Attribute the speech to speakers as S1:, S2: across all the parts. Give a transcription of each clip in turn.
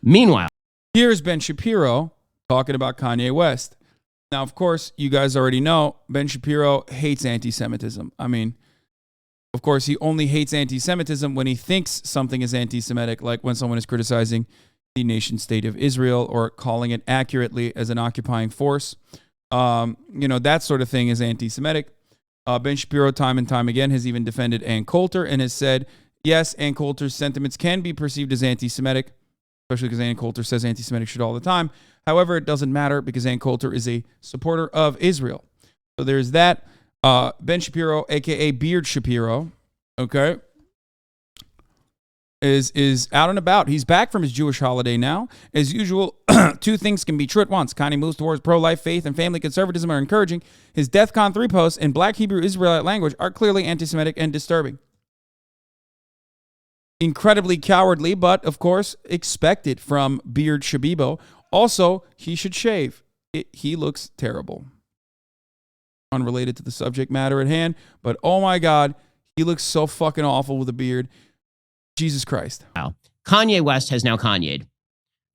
S1: Meanwhile,
S2: here's Ben Shapiro talking about Kanye West. Now, of course, you guys already know Ben Shapiro hates anti-Semitism. I mean, of course, he only hates anti-Semitism when he thinks something is anti-Semitic, like when someone is criticizing the nation state of Israel or calling it accurately as an occupying force. That sort of thing is anti-Semitic. Ben Shapiro, time and time again, has even defended Ann Coulter and has said, yes, Ann Coulter's sentiments can be perceived as anti-Semitic, especially because Ann Coulter says anti-Semitic shit all the time. However, it doesn't matter because Ann Coulter is a supporter of Israel. So there's that. Ben Shapiro, a.k.a. Beard Shapiro, okay, is out and about. He's back from his Jewish holiday now. As usual, two things can be true at once. Kanye moves towards pro-life, faith, and family conservatism are encouraging. His DEFCON 3 posts in Black Hebrew Israelite language are clearly anti-Semitic and disturbing. Incredibly cowardly, but, of course, expected from Beard Shabibo. Also, he should shave. He looks terrible. Unrelated to the subject matter at hand, but oh my God, he looks so fucking awful with a beard. Jesus Christ.
S1: Wow. Kanye West has now Kanye'd.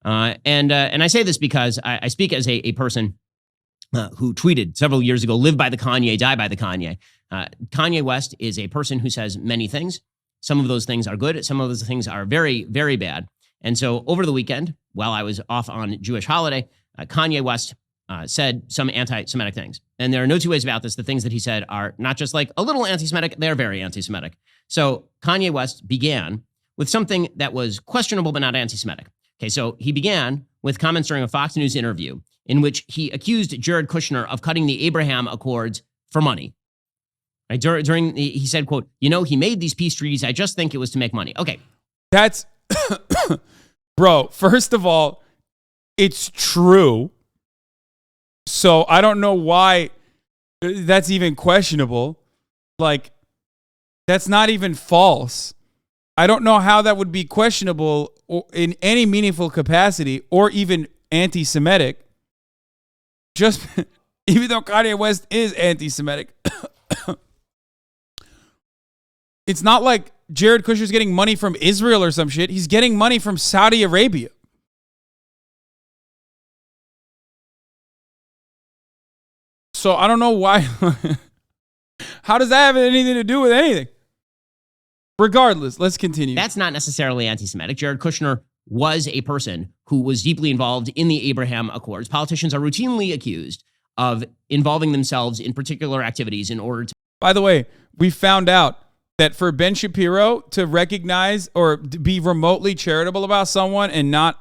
S1: And I say this because I speak as a person who tweeted several years ago, live by the Kanye, die by the Kanye. Kanye West is a person who says many things. Some of those things are good. Some of those things are very, very bad. And so over the weekend, while I was off on Jewish holiday, Kanye West said some anti-Semitic things. And there are no two ways about this. The things that he said are not just like a little anti-Semitic, they're very anti-Semitic. So Kanye West began with something that was questionable but not anti-Semitic. Okay, so he began with comments during a Fox News interview in which he accused Jared Kushner of cutting the Abraham Accords for money. Right, he said, quote, he made these peace treaties. I just think it was to make money. Okay.
S2: That's, bro, first of all, it's true. So I don't know why that's even questionable. Like, that's not even false. I don't know how that would be questionable in any meaningful capacity or even anti-Semitic. Just even though Kanye West is anti-Semitic. It's not like Jared Kushner's getting money from Israel or some shit. He's getting money from Saudi Arabia. So I don't know why. How does that have anything to do with anything? Regardless, let's continue.
S1: That's not necessarily anti-Semitic. Jared Kushner was a person who was deeply involved in the Abraham Accords. Politicians are routinely accused of involving themselves in particular activities in order to...
S2: By the way, we found out that for Ben Shapiro to recognize or be remotely charitable about someone and not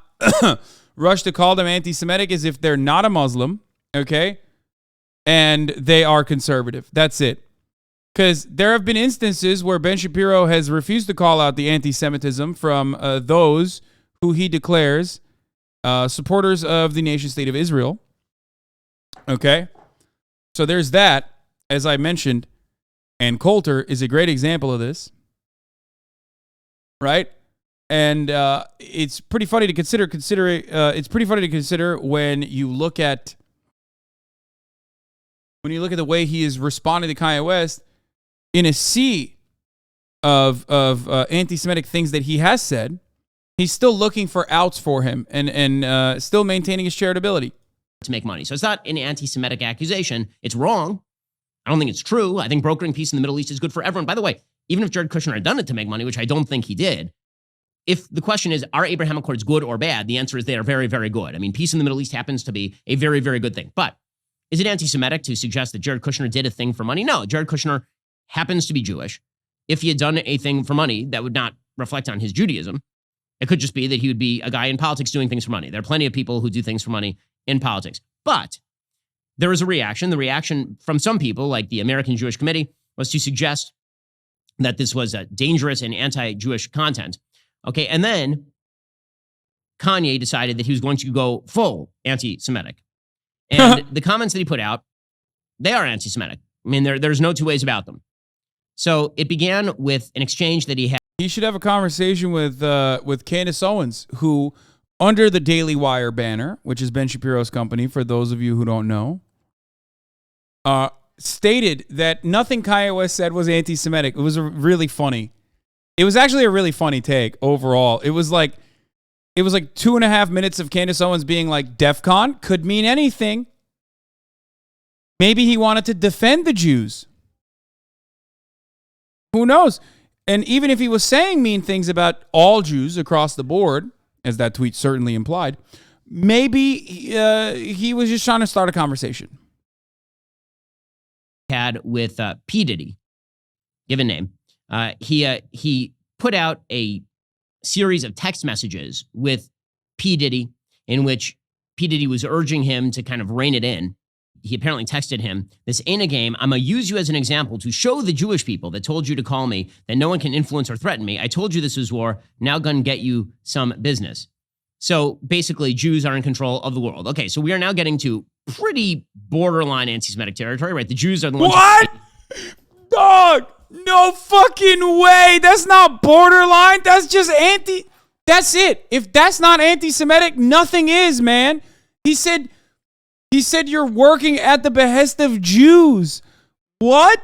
S2: rush to call them anti-Semitic is if they're not a Muslim, okay? And they are conservative. That's it. Because there have been instances where Ben Shapiro has refused to call out the anti-Semitism from those who he declares supporters of the nation state of Israel. Okay? So there's that, as I mentioned. And Coulter is a great example of this, right? And it's pretty funny to consider. It's pretty funny to consider when you look at the way he is responding to Kanye West in a sea of anti-Semitic things that he has said. He's still looking for outs for him and still maintaining his charitability
S1: to make money. So it's not an anti-Semitic accusation. It's wrong. I don't think it's true. I think brokering peace in the Middle East is good for everyone. By the way, even if Jared Kushner had done it to make money, which I don't think he did, if the question is, are Abraham Accords good or bad? The answer is they are very, very good. I mean, peace in the Middle East happens to be a very, very good thing. But is it anti-Semitic to suggest that Jared Kushner did a thing for money? No, Jared Kushner happens to be Jewish. If he had done a thing for money, that would not reflect on his Judaism. It could just be that he would be a guy in politics doing things for money. There are plenty of people who do things for money in politics. But there was a reaction. The reaction from some people, like the American Jewish Committee, was to suggest that this was dangerous and anti-Jewish content. Okay, and then Kanye decided that he was going to go full anti-Semitic. And the comments that he put out, they are anti-Semitic. I mean, there's no two ways about them. So it began with an exchange that he had.
S2: He should have a conversation with Candace Owens, who, under the Daily Wire banner, which is Ben Shapiro's company, for those of you who don't know, stated that nothing Kanye West said was anti-Semitic. It was really funny. It was actually a really funny take overall. It was like It was like 2.5 minutes of Candace Owens being like, DEF CON could mean anything. Maybe he wanted to defend the Jews. Who knows? And even if he was saying mean things about all Jews across the board, as that tweet certainly implied, maybe he was just trying to start a conversation.
S1: Had with P. Diddy, given name, he put out a series of text messages with P. Diddy in which P. Diddy was urging him to kind of rein it in. He apparently texted him, "This ain't a game. I'm going to use you as an example to show the Jewish people that told you to call me that no one can influence or threaten me. I told you this was war. Now gonna get you some business." So basically, Jews are in control of the world. Okay, so we are now getting to pretty borderline anti-Semitic territory, right? The Jews are the ones.
S2: What? Dog, no fucking way. That's not borderline. That's just That's it. If that's not anti-Semitic, nothing is, man. He said you're working at the behest of Jews. What?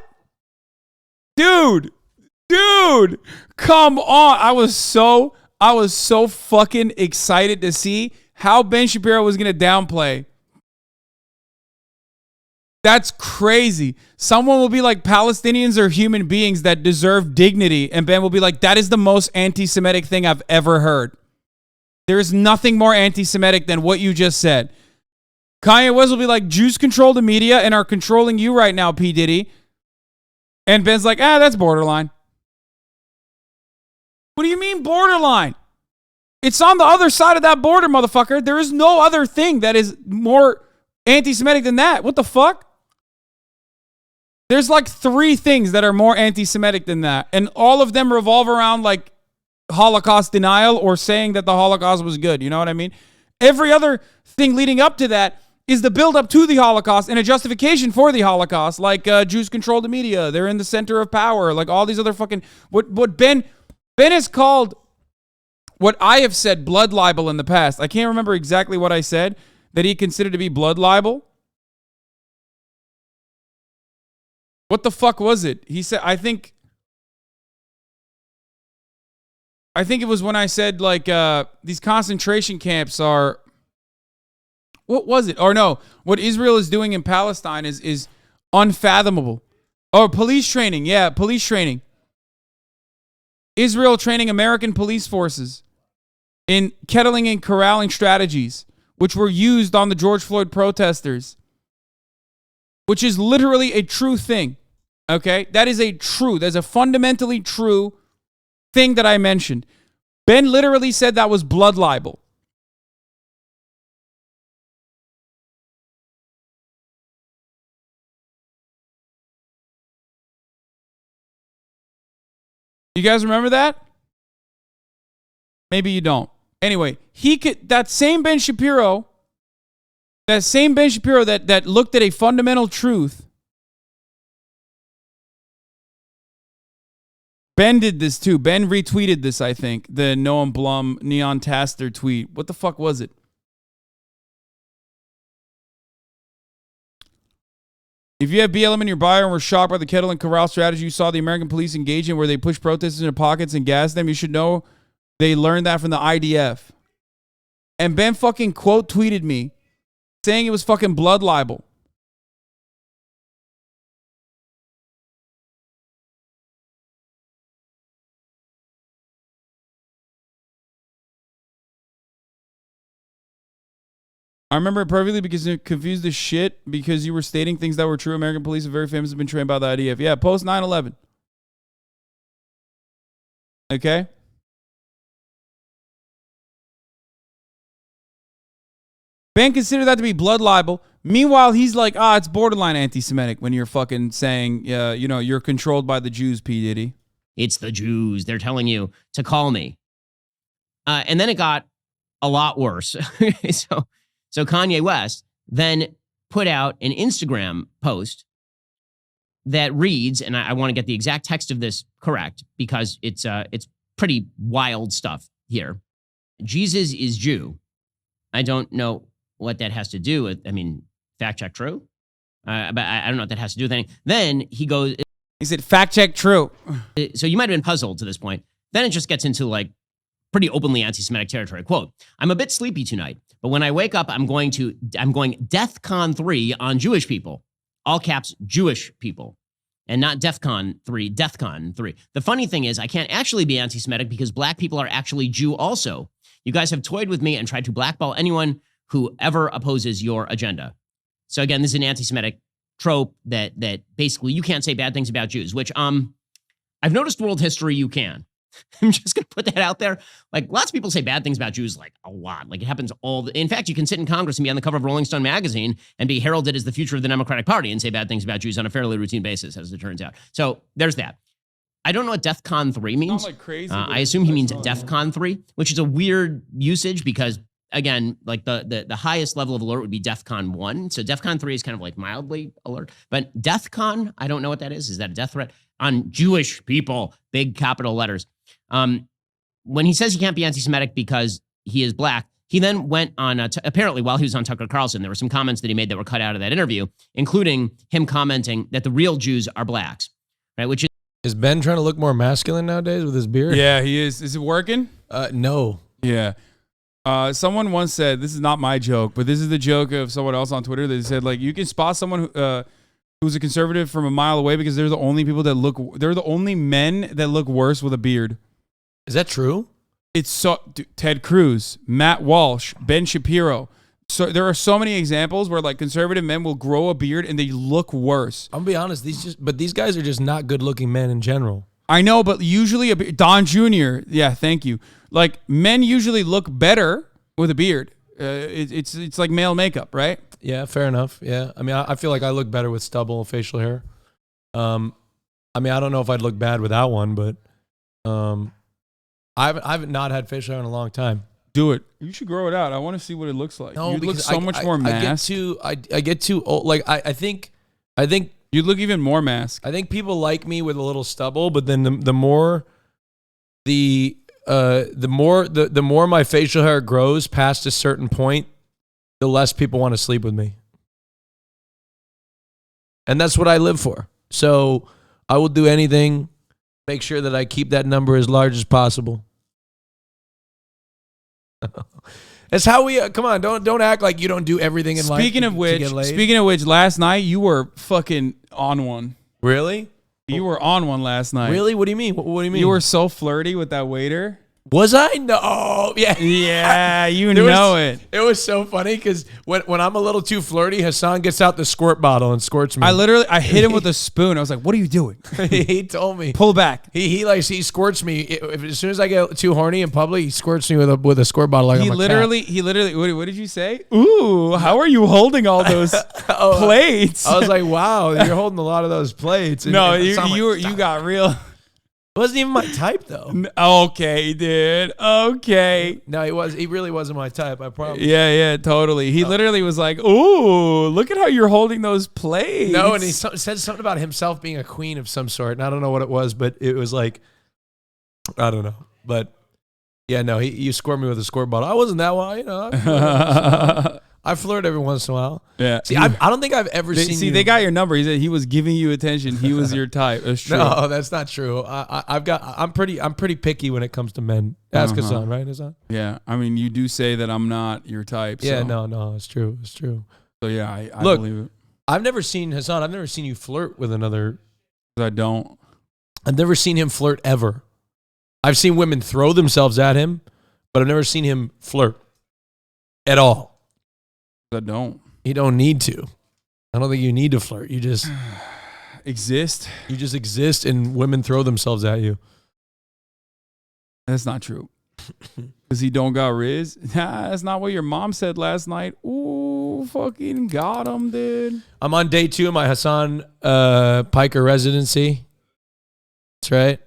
S2: Dude, come on. I was so fucking excited to see how Ben Shapiro was going to downplay. That's crazy. Someone will be like, Palestinians are human beings that deserve dignity. And Ben will be like, that is the most anti-Semitic thing I've ever heard. There is nothing more anti-Semitic than what you just said. Kanye West will be like, Jews control the media and are controlling you right now, P. Diddy. And Ben's like, that's borderline. What do you mean borderline? It's on the other side of that border, motherfucker. There is no other thing that is more anti-Semitic than that. What the fuck? There's like 3 things that are more anti-Semitic than that. And all of them revolve around like Holocaust denial or saying that the Holocaust was good. You know what I mean? Every other thing leading up to that is the build-up to the Holocaust and a justification for the Holocaust. Like Jews control the media. They're in the center of power. Like all these other fucking... What Ben has called what I have said blood libel in the past. I can't remember exactly what I said that he considered to be blood libel. What the fuck was it? He said, I think it was when I said like these concentration camps are... What was it? Or no, what Israel is doing in Palestine is unfathomable. Oh, police training. Yeah, police training. Israel training American police forces in kettling and corralling strategies, which were used on the George Floyd protesters, which is literally a true thing. Okay? That's a fundamentally true thing that I mentioned. Ben literally said that was blood libel. You guys remember that? Maybe you don't. Anyway, that same Ben Shapiro that looked at a fundamental truth. Ben did this too. Ben retweeted this, I think. The Noam Blum Neon Taster tweet. What the fuck was it? If you have BLM in your bio and were shocked by the kettle and corral strategy you saw the American police engage in where they push protesters into pockets and gas them, you should know they learned that from the IDF. And Ben fucking quote tweeted me saying it was fucking blood libel. I remember it perfectly because it confused the shit because you were stating things that were true. American police are very famous, have been trained by the IDF. Yeah, post 9/11. Okay? Ben considered that to be blood libel. Meanwhile, he's like, it's borderline anti-Semitic when you're fucking saying, you're controlled by the Jews, P. Diddy.
S1: It's the Jews. They're telling you to call me. And then it got a lot worse. So Kanye West then put out an Instagram post that reads, and I want to get the exact text of this correct because it's pretty wild stuff here. Jesus is Jew. I don't know what that has to do with, fact check true. But I don't know what that has to do with anything. Then he goes...
S2: He said, fact check true.
S1: So you might have been puzzled to this point. Then it just gets into like pretty openly anti-Semitic territory. Quote, I'm a bit sleepy tonight, but when I wake up, I'm going DEFCON 3 on Jewish people. All caps, Jewish people. And not DEFCON 3, DEFCON 3. The funny thing is, I can't actually be anti-Semitic because black people are actually Jew also. You guys have toyed with me and tried to blackball anyone who ever opposes your agenda. So again, this is an anti-Semitic trope that basically you can't say bad things about Jews, which I've noticed world history you can. I'm just going to put that out there. Like, lots of people say bad things about Jews, like, a lot. Like, it happens in fact, you can sit in Congress and be on the cover of Rolling Stone magazine and be heralded as the future of the Democratic Party and say bad things about Jews on a fairly routine basis, as it turns out. So there's that. I don't know what DEFCON 3 means.
S2: Not like crazy,
S1: I assume he means DEFCON 3, which is a weird usage because, again, like the highest level of alert would be DEFCON 1. So DEFCON 3 is kind of like mildly alert. But DEFCON, I don't know what that is. Is that a death threat? On Jewish people, big capital letters. When he says he can't be anti-Semitic because he is black, he then went on, apparently while he was on Tucker Carlson, there were some comments that he made that were cut out of that interview, including him commenting that the real Jews are blacks, right? Which
S3: is Ben trying to look more masculine nowadays with his beard?
S2: Yeah, he is. Is it working?
S3: No.
S2: Yeah. Someone once said, this is not my joke, but this is the joke of someone else on Twitter. They said, like, you can spot someone who's a conservative from a mile away because they're the only people that they're the only men that look worse with a beard.
S3: Is that true?
S2: It's so Ted Cruz, Matt Walsh, Ben Shapiro. So there are so many examples where like conservative men will grow a beard and they look worse.
S3: I'm gonna be honest, these guys are just not good looking men in general.
S2: I know, but usually Don Jr. Yeah, thank you. Like men usually look better with a beard. It's like male makeup, right?
S3: Yeah, fair enough. Yeah, I mean, I feel like I look better with stubble and facial hair. I mean, I don't know if I'd look bad without one, but I haven't not had facial hair in a long time.
S2: Do it. You should grow it out. I want to see what it looks like.
S3: No,
S2: you look so much more masked.
S3: I get too old. Like I think
S2: you look even more masked.
S3: I think people like me with a little stubble, but then the more my facial hair grows past a certain point, the less people want to sleep with me. And that's what I live for. So I will do anything, make sure that I keep that number as large as possible. That's how we come on, don't act like you don't do everything in life.
S2: Speaking of which, last night you were fucking on one.
S3: Really?
S2: You were on one last night.
S3: Really? What do you mean? What do you mean?
S2: You were so flirty with that waiter.
S3: Was I? No. Yeah.
S2: Yeah, you know it.
S3: It was so funny because when I'm a little too flirty, Hasan gets out the squirt bottle and squirts me.
S2: I hit him with a spoon. I was like, "What are you doing?"
S3: He told me.
S2: Pull back.
S3: He squirts me. As soon as I get too horny in public, he squirts me with a squirt bottle. Like
S2: He literally. What did you say? Ooh, how are you holding all those plates?
S3: I was like, wow, you're holding a lot of those plates.
S2: No, you got real.
S3: It wasn't even my type, though.
S2: Okay, dude. Okay.
S3: No, he really wasn't my type, I promise.
S2: Yeah, totally. He literally was like, ooh, look at how you're holding those plates.
S3: No, and he said something about himself being a queen of some sort, and I don't know what it was, but it was like, I don't know. But, yeah, no, you squirt me with a squirt bottle. I wasn't that wild, you know. I flirt every once in a while.
S2: Yeah.
S3: See, I don't think I've ever seen you.
S2: See, they got your number. He said he was giving you attention. He was your type. That's true.
S3: No, that's not true. I'm pretty picky when it comes to men. Ask Hasan, right, Hasan?
S2: Yeah. I mean, you do say that I'm not your type.
S3: Yeah,
S2: so.
S3: no, it's true. It's true.
S2: So, yeah, I
S3: Look,
S2: believe it.
S3: I've never seen you flirt with another.
S2: I don't.
S3: I've never seen him flirt ever. I've seen women throw themselves at him, but I've never seen him flirt at all.
S2: I don't.
S3: You don't need to. I don't think you need to flirt. You just
S2: exist.
S3: You just exist and women throw themselves at you.
S2: That's not true. Because he don't got riz. Nah, that's not what your mom said last night. Ooh, fucking got him, dude.
S3: I'm on day 2 of my Hasan Piker residency. That's right.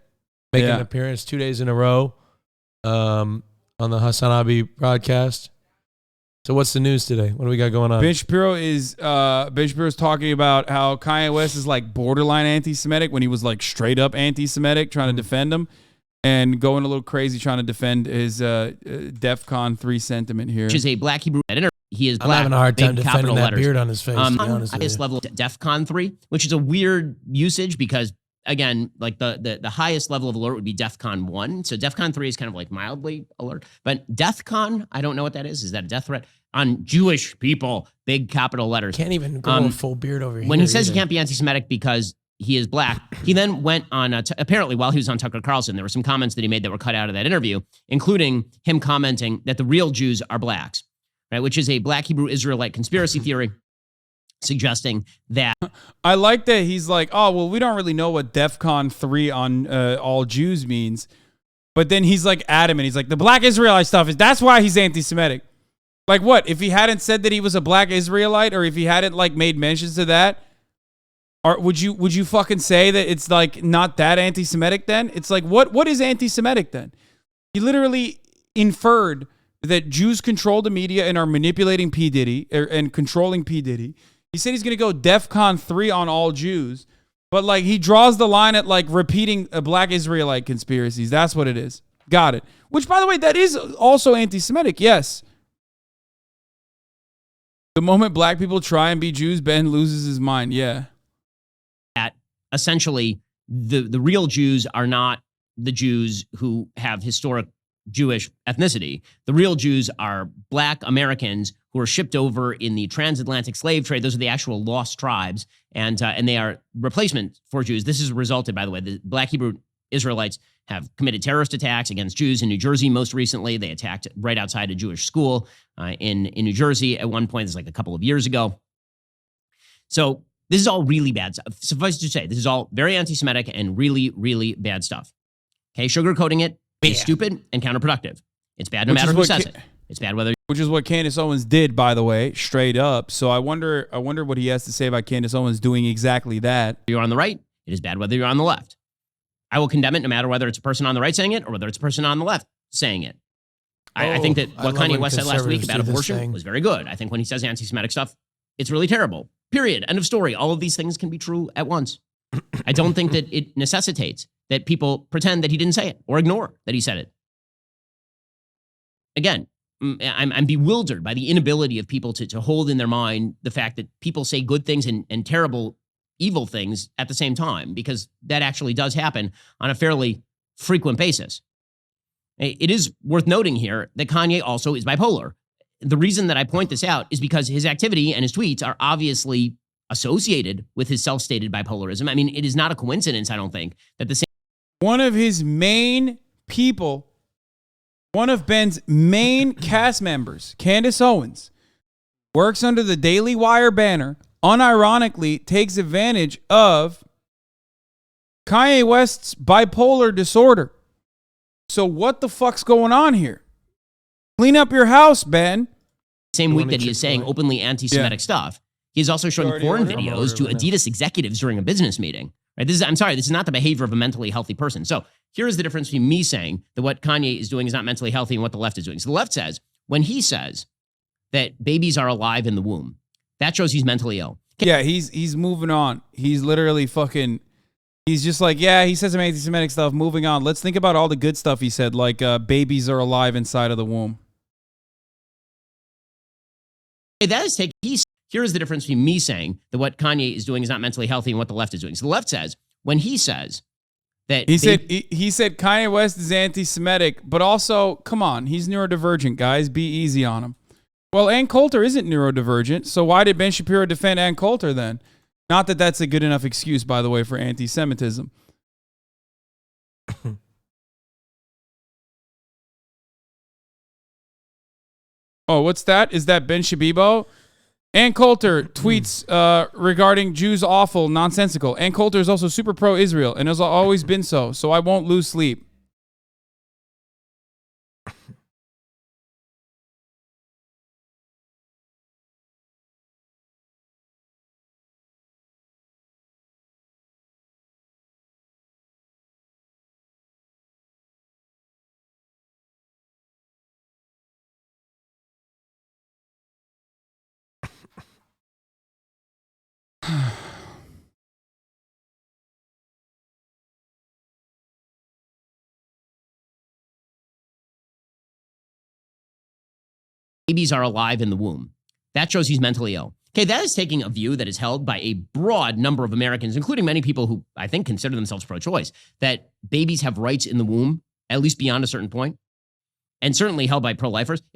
S3: Making an appearance 2 days in a row on the HasanAbi broadcast. So what's the news today? What do we got going on?
S2: Ben Shapiro is talking about how Kanye West is like borderline anti-Semitic when he was like straight up anti-Semitic, trying to defend him, and going a little crazy trying to defend his DEFCON 3 sentiment here.
S1: Which is a black Hebrew editor. He is black.
S3: I'm having a hard time
S1: big
S3: defending
S1: capital
S3: that
S1: letters.
S3: beard on his face. To be honest with
S1: Highest
S3: you.
S1: level of DEFCON 3, which is a weird usage because, again, like the highest level of alert would be DEFCON 1. So DEFCON 3 is kind of like mildly alert. But DEFCON, I don't know what that is. Is that a death threat? On Jewish people, big capital letters.
S3: Can't even grow a full beard over here.
S1: When he says
S3: either.
S1: he can't be anti-Semitic because he is black, he then went on, apparently while he was on Tucker Carlson, there were some comments that he made that were cut out of that interview, including him commenting that the real Jews are blacks, right? Which is a black Hebrew Israelite conspiracy theory suggesting that.
S2: I like that he's like, oh, well, we don't really know what DEFCON 3 on all Jews means. But then he's like adamant. He's like, the black Israelite stuff that's why he's anti-Semitic. Like what? If he hadn't said that he was a black Israelite, or if he hadn't like made mentions to that, or would you fucking say that it's like not that anti-Semitic then? It's like, what is anti-Semitic then? He literally inferred that Jews control the media and are manipulating P. Diddy and controlling P. Diddy. He said he's going to go DEFCON 3 on all Jews, but like he draws the line at like repeating a black Israelite conspiracies. That's what it is. Got it. Which, by the way, that is also anti-Semitic. Yes. The moment black people try and be Jews, Ben loses his mind. Yeah.
S1: That essentially the real Jews are not the Jews who have historic Jewish ethnicity. The real Jews are black Americans who are shipped over in the transatlantic slave trade. Those are the actual lost tribes, and they are replacement for Jews. This has resulted, by the way, the black Hebrew Israelites have committed terrorist attacks against Jews in New Jersey. Most recently, they attacked right outside a Jewish school in New Jersey at one point. This is like a couple of years ago. So this is all really bad stuff. Suffice to say, this is all very anti-Semitic and really, really bad stuff. Okay, sugarcoating it is stupid and counterproductive. It's bad no matter who says it. It's bad whether.
S2: Which is what Candace Owens did, by the way, straight up. So I wonder what he has to say about Candace Owens doing exactly that.
S1: You're on the right. It is bad whether you're on the left. I will condemn it no matter whether it's a person on the right saying it or whether it's a person on the left saying it. I think that what Kanye West said last week about abortion was very good. I think when he says anti-Semitic stuff, it's really terrible. Period. End of story. All of these things can be true at once. I don't think that it necessitates that people pretend that he didn't say it or ignore that he said it. Again, I'm bewildered by the inability of people to hold in their mind the fact that people say good things and terrible, evil things at the same time, because that actually does happen on a fairly frequent basis. It is worth noting here that Kanye also is bipolar. The reason that I point this out is because his activity and his tweets are obviously associated with his self-stated bipolarism. I mean, it is not a coincidence, I don't think, that the same.
S2: One of his main people, one of Ben's main cast members, Candace Owens, works under the Daily Wire banner, unironically takes advantage of Kanye West's bipolar disorder. So what the fuck's going on here? Clean up your house, Ben.
S1: Same week that he is saying openly anti-Semitic stuff, he's also showing porn videos to Adidas executives during a business meeting. Right? This is not the behavior of a mentally healthy person. So here is the difference between me saying that what Kanye is doing is not mentally healthy and what the left is doing. So the left says, when he says that babies are alive in the womb, that shows he's mentally ill.
S2: Yeah, he's moving on. He's literally fucking, he's just like, yeah, he says some anti-Semitic stuff, moving on. Let's think about all the good stuff he said, like babies are alive inside of the womb.
S1: That is taking. Here is the difference between me saying that what Kanye is doing is not mentally healthy and what the left is doing. So the left says, when he says that
S2: he said Kanye West is anti-Semitic, but also, come on, he's neurodivergent, guys. Be easy on him. Well, Ann Coulter isn't neurodivergent, so why did Ben Shapiro defend Ann Coulter then? Not that that's a good enough excuse, by the way, for anti-Semitism. Oh, what's that? Is that Ben Shabibo? Ann Coulter tweets regarding Jews awful, nonsensical. Ann Coulter is also super pro-Israel and has always been so I won't lose sleep.
S1: babies are alive in the womb, that shows he's mentally ill. Okay, that is taking a view that is held by a broad number of Americans, including many people who I think consider themselves pro-choice, that babies have rights in the womb, at least beyond a certain point, and certainly held by pro-lifers.